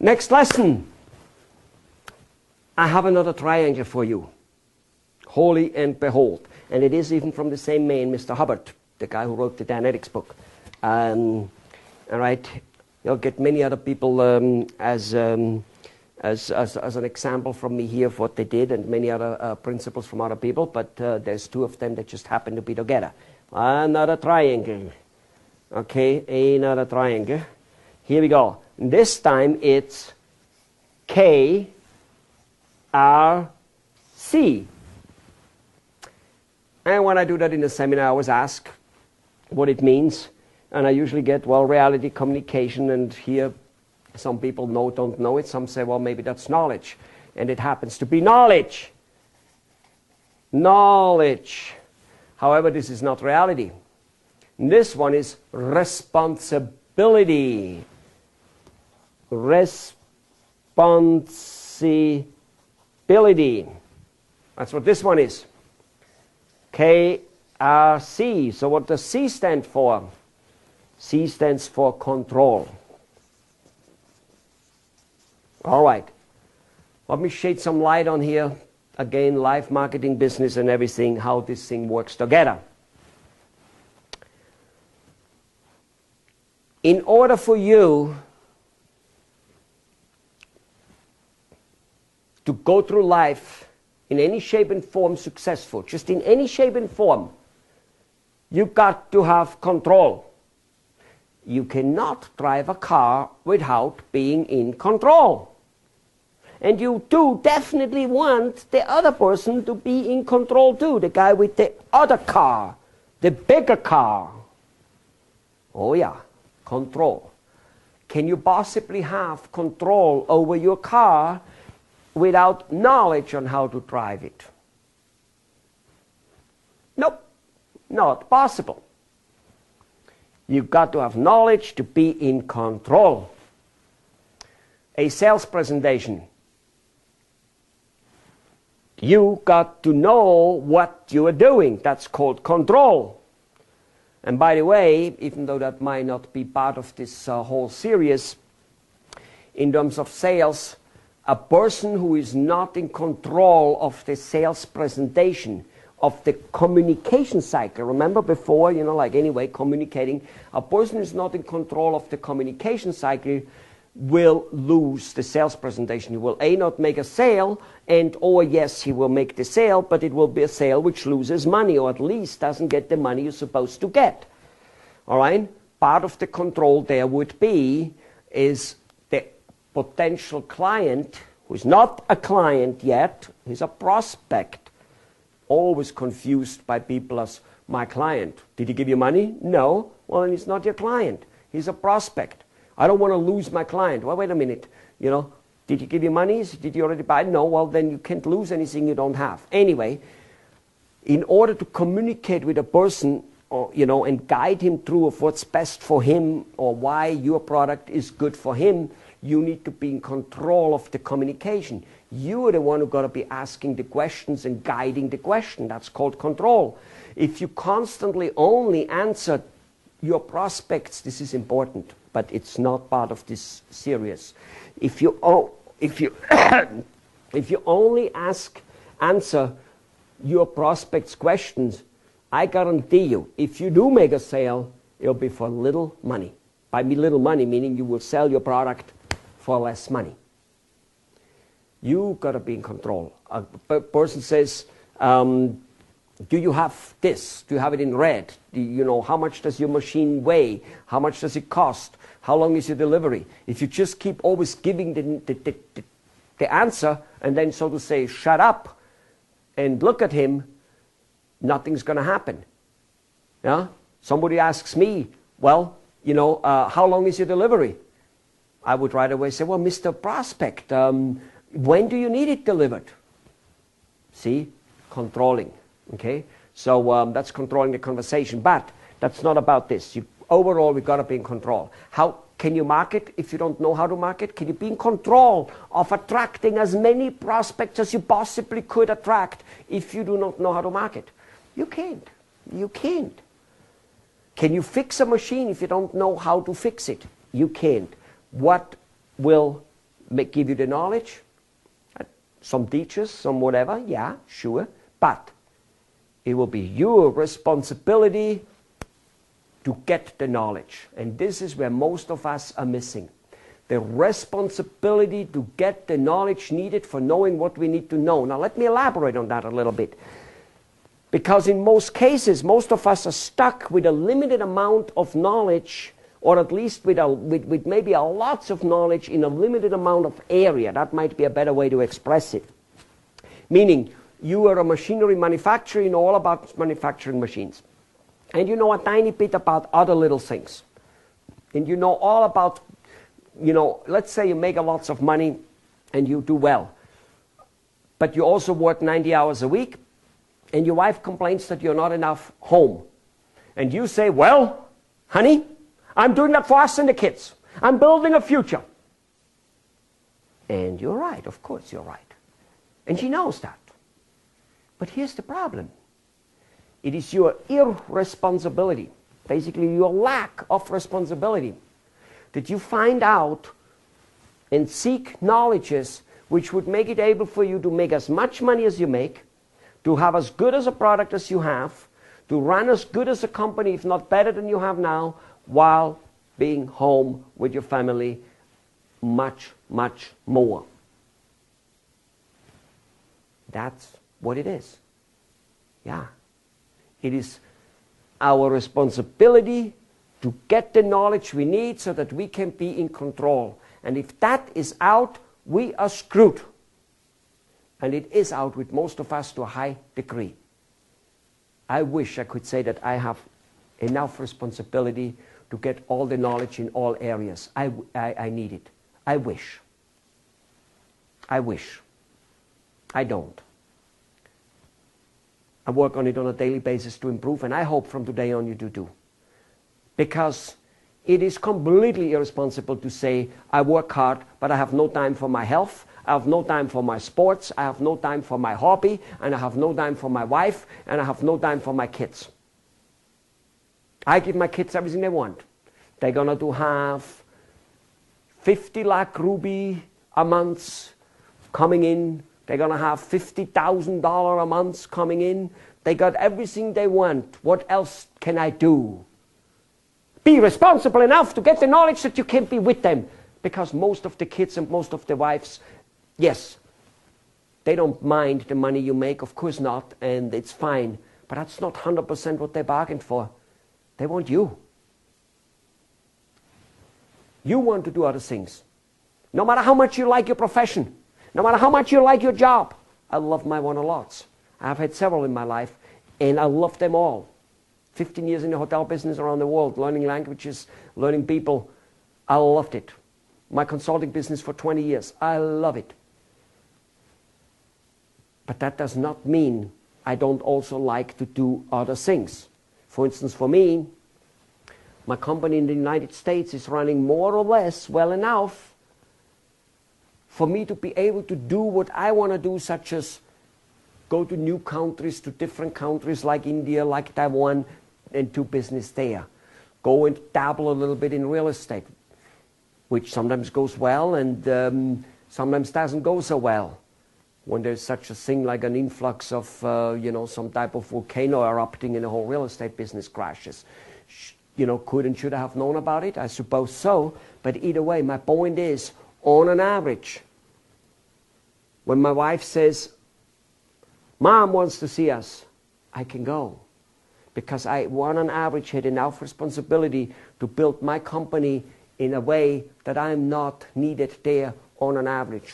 Next lesson. I have another triangle for you. Holy and behold. And it is even from the same man, Mr. Hubbard, the guy who wrote the Dianetics book. All right. You'll get many other people as an example from me here of what they did, and many other principles from other people, but there's two of them that just happen to be together. Another triangle. Okay, another triangle. Here we go. This time it's KRC. And when I do that in a seminar, I always ask what it means. And I usually get, well, reality, communication, and here some people don't know it. Some say, well, maybe that's knowledge. And it happens to be knowledge. Knowledge. However, this is not reality. This one is responsibility. Responsibility. That's what this one is. KRC. So what does C stand for? C stands for control. All right. Let me shed some light on here. Again, life, marketing, business, and everything, how this thing works together. In order for you to go through life in any shape and form successful, just in any shape and form, you got to have control. You cannot drive a car without being in control. And you do definitely want the other person to be in control too, the guy with the other car, the bigger car. Oh yeah, control. Can you possibly have control over your car without knowledge on how to drive it? Nope, not possible. You've got to have knowledge to be in control. A sales presentation. You got to know what you are doing. That's called control. And by the way, even though that might not be part of this whole series, in terms of sales, a person who is not in control of the sales presentation, of the communication cycle, remember before, like anyway, communicating, a person who is not in control of the communication cycle will lose the sales presentation. He will not make a sale, or yes, he will make the sale, but it will be a sale which loses money, or at least doesn't get the money you're supposed to get. All right? Part of the control there would be is the potential client, who is not a client yet, he's a prospect, always confused by people as my client. Did he give you money? No. Well, then he's not your client. He's a prospect. I don't want to lose my client. Well, wait a minute. Did he give you money? Did you already buy? No. Well, then you can't lose anything you don't have. Anyway, in order to communicate with a person, and guide him through of what's best for him or why your product is good for him, you need to be in control of the communication. You are the one who got to be asking the questions and guiding the question. That's called control. If you constantly only answer your prospects, this is important, but it's not part of this series. If you only answer your prospects' questions, I guarantee you, if you do make a sale, it'll be for little money. By little money, meaning you will sell your product for less money. You got to be in control. A person says, do you have this? Do you have it in red? How much does your machine weigh? How much does it cost? How long is your delivery? If you just keep always giving the answer and then, so to say, shut up and look at him, nothing's going to happen. Yeah? Somebody asks me, well, how long is your delivery? I would right away say, well, Mr. Prospect, when do you need it delivered? See? Controlling. Okay? So that's controlling the conversation. But that's not about this. Overall, we've got to be in control. How can you market if you don't know how to market? Can you be in control of attracting as many prospects as you possibly could attract if you do not know how to market? You can't. You can't. Can you fix a machine if you don't know how to fix it? You can't. What will give you the knowledge. Some teachers, some whatever, yeah, sure. But it will be your responsibility to get the knowledge. And this is where most of us are missing. The responsibility to get the knowledge needed for knowing what we need to know. Now let me elaborate on that a little bit. Because in most cases, most of us are stuck with a limited amount of knowledge, or at least with maybe a lots of knowledge in a limited amount of area. That might be a better way to express it. Meaning, you are a machinery manufacturer, you know all about manufacturing machines. And you know a tiny bit about other little things. And you know all about, let's say you make a lots of money and you do well. But you also work 90 hours a week, and your wife complains that you're not enough home. And you say, well, honey, I'm doing that for us and the kids. I'm building a future. And you're right, of course you're right. And she knows that. But here's the problem. It is your irresponsibility, basically your lack of responsibility, that you find out and seek knowledges which would make it able for you to make as much money as you make, to have as good as a product as you have, to run as good as a company, if not better than you have now, while being home with your family much, much more. That's what it is. Yeah. It is our responsibility to get the knowledge we need so that we can be in control. And if that is out, we are screwed. And it is out with most of us to a high degree. I wish I could say that I have enough responsibility to get all the knowledge in all areas. I need it. I wish. I wish. I don't. I work on it on a daily basis to improve, and I hope from today on you do too. Because it is completely irresponsible to say, I work hard, but I have no time for my health, I have no time for my sports, I have no time for my hobby, and I have no time for my wife, and I have no time for my kids. I give my kids everything they want. They're going to have 50 lakh ruby a month coming in. They're going to have $50,000 a month coming in. They got everything they want. What else can I do? Be responsible enough to get the knowledge that you can be with them. Because most of the kids and most of the wives, yes, they don't mind the money you make, of course not, and it's fine. But that's not 100% what they bargained for. They want you. You want to do other things. No matter how much you like your profession, no matter how much you like your job. I love my one a lot. I've had several in my life, and I love them all. 15 years in the hotel business around the world, learning languages, learning people. I loved it. My consulting business for 20 years. I love it. But that does not mean I don't also like to do other things. For instance, for me, my company in the United States is running more or less well enough for me to be able to do what I want to do, such as go to new countries, to different countries like India, like Taiwan, and do business there. Go and dabble a little bit in real estate, which sometimes goes well and sometimes doesn't go so well. When there's such a thing like an influx of, some type of volcano erupting and the whole real estate business crashes. Could and should I have known about it? I suppose so. But either way, my point is, on an average, when my wife says, Mom wants to see us, I can go. Because I, on an average, had enough responsibility to build my company in a way that I'm not needed there on an average.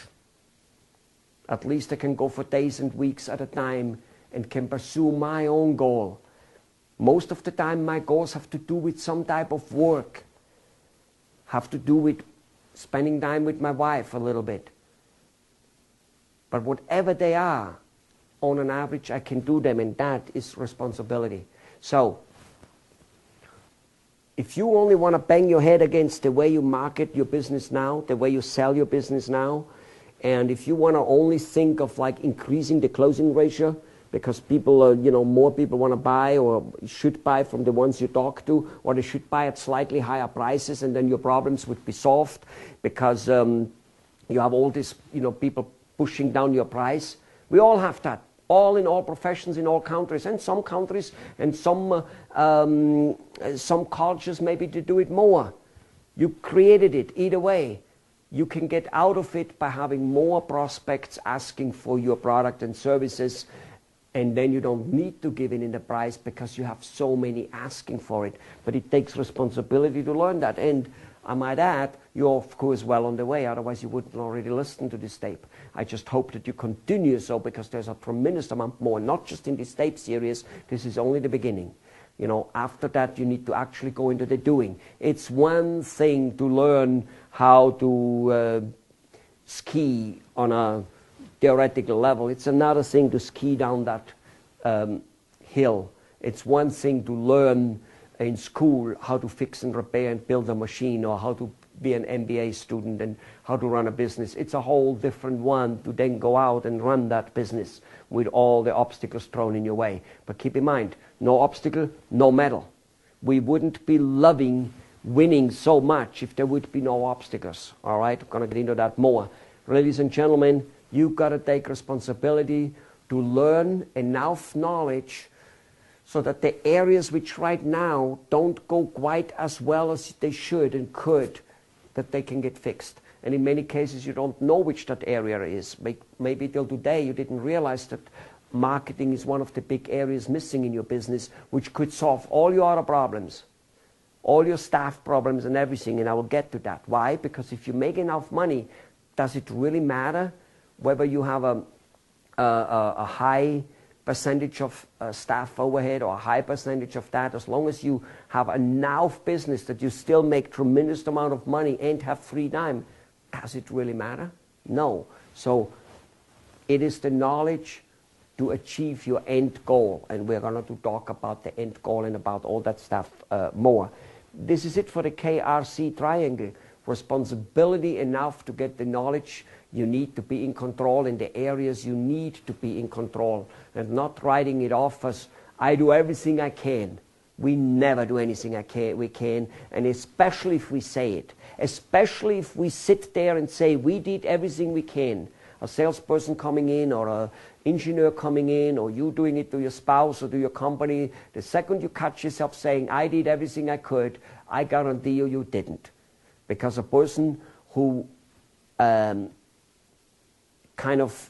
At least I can go for days and weeks at a time and can pursue my own goal. Most of the time my goals have to do with some type of work, have to do with spending time with my wife a little bit. But whatever they are, on an average I can do them, and that is responsibility. So, if you only want to bang your head against the way you market your business now, the way you sell your business now, and if you want to only think of like increasing the closing ratio, because people, more people want to buy or should buy from the ones you talk to, or they should buy at slightly higher prices, and then your problems would be solved because you have all this, people pushing down your price. We all have that. All in all professions, in all countries, and some countries and some cultures maybe to do it more. You created it either way. You can get out of it by having more prospects asking for your product and services, and then you don't need to give in the price because you have so many asking for it. But it takes responsibility to learn that, and I might add, you're of course well on the way, otherwise you wouldn't already listen to this tape. I just hope that you continue so, because there's a tremendous amount more, not just in this tape series. This is only the beginning. After that you need to actually go into the doing. It's one thing to learn how to ski on a theoretical level. It's another thing to ski down that hill. It's one thing to learn in school how to fix and repair and build a machine, or how to be an MBA student and how to run a business. It's a whole different one to then go out and run that business with all the obstacles thrown in your way. But keep in mind, no obstacle, no medal. We wouldn't be loving winning so much if there would be no obstacles. All right, I'm going to get into that more. Ladies and gentlemen, you've got to take responsibility to learn enough knowledge so that the areas which right now don't go quite as well as they should and could, that they can get fixed. And in many cases you don't know which that area is. Maybe till today you didn't realize that marketing is one of the big areas missing in your business, which could solve all your other problems, all your staff problems and everything, and I will get to that. Why? Because if you make enough money, does it really matter whether you have a high percentage of staff overhead or a high percentage of that? As long as you have enough business that you still make tremendous amount of money and have free time, does it really matter? No. So it is the knowledge to achieve your end goal, and we're going to talk about the end goal and about all that stuff more. This is it for the KRC triangle. Responsibility enough to get the knowledge you need to be in control in the areas you need to be in control, and not writing it off as I do everything I can. We never do anything we can, and especially if we say it. Especially if we sit there and say we did everything we can. A salesperson coming in, or an engineer coming in, or you doing it to your spouse or to your company, the second you catch yourself saying I did everything I could, I guarantee you, you didn't. Because a person who kind of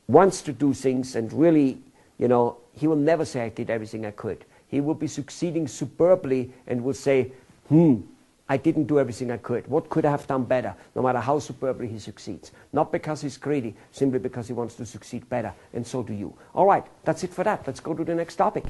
wants to do things and really, he will never say I did everything I could. He will be succeeding superbly and will say, I didn't do everything I could. What could I have done better? No matter how superbly he succeeds. Not because he's greedy, simply because he wants to succeed better. And so do you. All right, that's it for that. Let's go to the next topic.